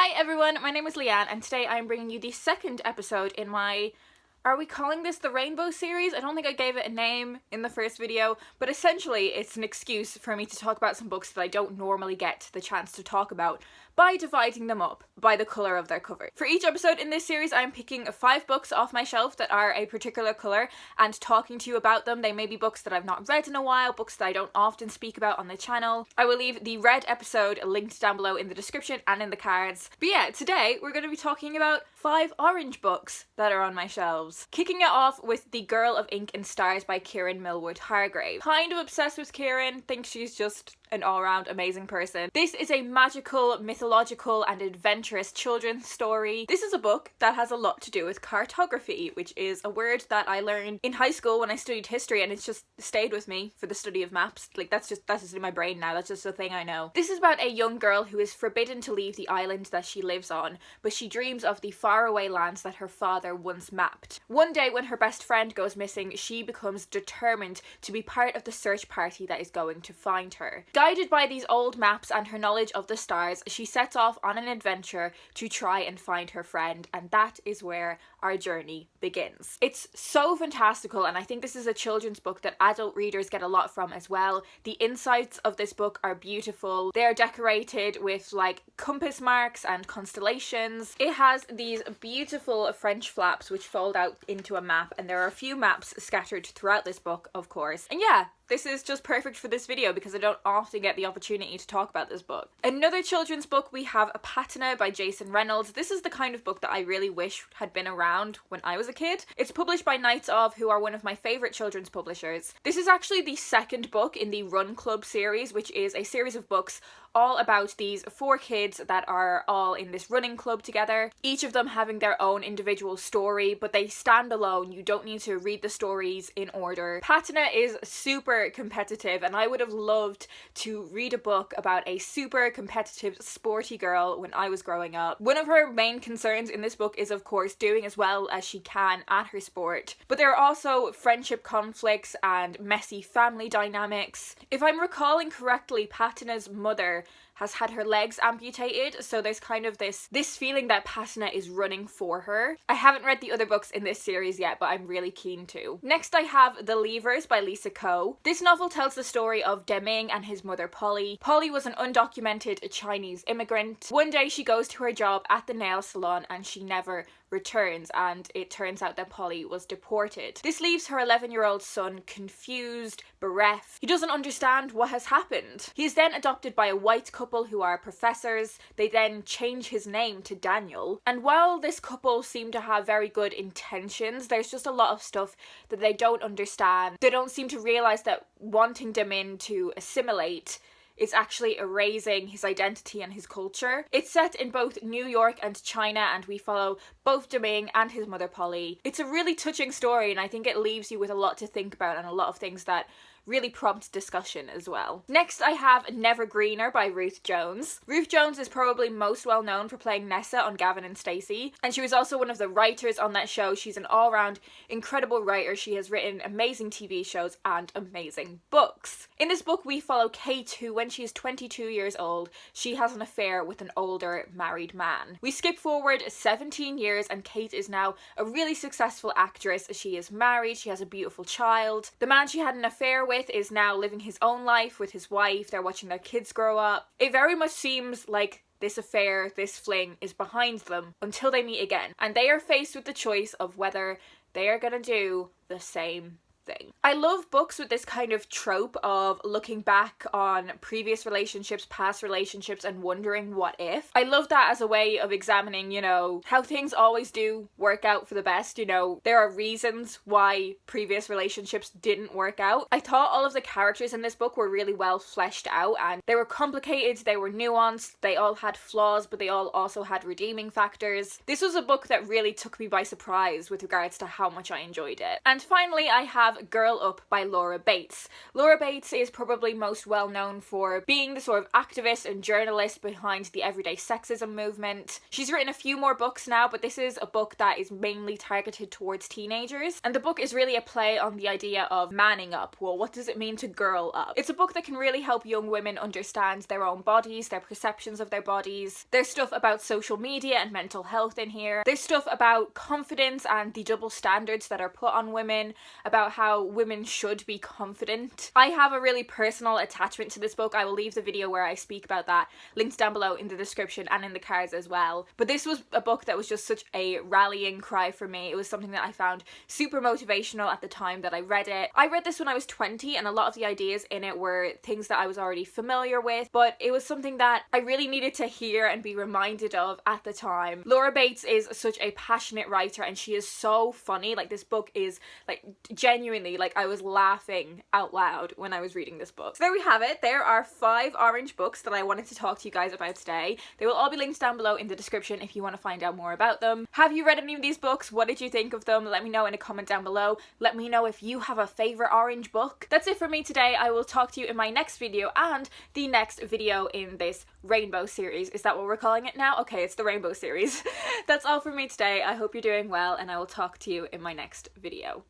Hi everyone, my name is Leanne and today I'm bringing you the second episode in my, are we calling this the Rainbow series? I don't think I gave it a name in the first video, but essentially it's an excuse for me to talk about some books that I don't normally get the chance to talk about by dividing them up by the colour of their cover. For each episode in this series I'm picking 5 books off my shelf that are a particular colour and talking to you about them. They may be books that I've not read in a while, books that I don't often speak about on the channel. I will leave the read episode linked down below in the description and in the cards. But yeah, today we're going to be talking about 5 orange books that are on my shelves. Kicking it off with The Girl of Ink and Stars by Kieran Millward Hargrave. Kind of obsessed with Kieran, think she's just an all-round amazing person. This is a magical, mythological and adventurous children's story. This is a book that has a lot to do with cartography, which is a word that I learned in high school when I studied history, and it's just stayed with me for the study of maps. Like that's just in my brain now, that's just a thing I know. This is about a young girl who is forbidden to leave the island that she lives on, but she dreams of the faraway lands that her father once mapped. One day when her best friend goes missing, she becomes determined to be part of the search party that is going to find her. Guided by these old maps and her knowledge of the stars, she sets off on an adventure to try and find her friend, and that is where our journey begins. It's so fantastical, and I think this is a children's book that adult readers get a lot from as well. The insights of this book are beautiful. They are decorated with like compass marks and constellations. It has these beautiful French flaps which fold out into a map, and there are a few maps scattered throughout this book, of course. And yeah, this is just perfect for this video because I don't often get the opportunity to talk about this book. Another children's book, we have Patana by Jason Reynolds. This is the kind of book that I really wish had been around when I was a kid. It's published by Knights of, who are one of my favourite children's publishers. This is actually the second book in the Run Club series, which is a series of books all about these 4 kids that are all in this running club together, each of them having their own individual story, but they stand alone. You don't need to read the stories in order. Patana is super competitive, and I would have loved to read a book about a super competitive, sporty girl when I was growing up. One of her main concerns in this book is, of course, doing as well as she can at her sport, but there are also friendship conflicts and messy family dynamics. If I'm recalling correctly, Patana's mother has had her legs amputated, so there's kind of this feeling that Patana is running for her. I haven't read the other books in this series yet, but I'm really keen to. Next I have The Leavers by Lisa Ko. This novel tells the story of Deming and his mother Polly. Polly was an undocumented Chinese immigrant. One day she goes to her job at the nail salon and she never returns, and it turns out that Polly was deported. This leaves her 11-year-old son confused, bereft. He doesn't understand what has happened. He is then adopted by a white couple who are professors. They then change his name to Daniel, and while this couple seem to have very good intentions, there's just a lot of stuff that they don't understand. They don't seem to realize that wanting Damin to assimilate is actually erasing his identity and his culture. It's set in both New York and China, and we follow both Deming and his mother Polly. It's a really touching story, and I think it leaves you with a lot to think about and a lot of things that really prompt discussion as well. Next I have Never Greener by Ruth Jones. Ruth Jones is probably most well known for playing Nessa on Gavin and Stacey, and she was also one of the writers on that show. She's an all-round incredible writer. She has written amazing TV shows and amazing books. In this book we follow Kate, who when she is 22 years old, she has an affair with an older married man. We skip forward 17 years and Kate is now a really successful actress. She is married, she has a beautiful child. The man she had an affair with is now living his own life with his wife. They're watching their kids grow up. It very much seems like this affair, this fling, is behind them until they meet again, and they are faced with the choice of whether they are gonna do the same thing. I love books with this kind of trope of looking back on previous relationships, past relationships, and wondering what if. I love that as a way of examining, you know, how things always do work out for the best. You know, there are reasons why previous relationships didn't work out. I thought all of the characters in this book were really well fleshed out, and they were complicated, they were nuanced, they all had flaws, but they all also had redeeming factors. This was a book that really took me by surprise with regards to how much I enjoyed it. And finally I have of Girl Up by Laura Bates. Laura Bates is probably most well known for being the sort of activist and journalist behind the everyday sexism movement. She's written a few more books now, but this is a book that is mainly targeted towards teenagers. And the book is really a play on the idea of manning up. Well, what does it mean to girl up? It's a book that can really help young women understand their own bodies, their perceptions of their bodies. There's stuff about social media and mental health in here. There's stuff about confidence and the double standards that are put on women, about how women should be confident. I have a really personal attachment to this book. I will leave the video where I speak about that linked down below in the description and in the cards as well. But this was a book that was just such a rallying cry for me. It was something that I found super motivational at the time that I read it. I read this when I was 20, and a lot of the ideas in it were things that I was already familiar with, but it was something that I really needed to hear and be reminded of at the time. Laura Bates is such a passionate writer, and she is so funny. Like, this book is, like, genuinely, like, I was laughing out loud when I was reading this book. So there we have it. There are 5 orange books that I wanted to talk to you guys about today. They will all be linked down below in the description if you want to find out more about them. Have you read any of these books? What did you think of them? Let me know in a comment down below. Let me know if you have a favourite orange book. That's it for me today. I will talk to you in my next video and the next video in this rainbow series. Is that what we're calling it now? Okay, it's the rainbow series. That's all for me today. I hope you're doing well, and I will talk to you in my next video.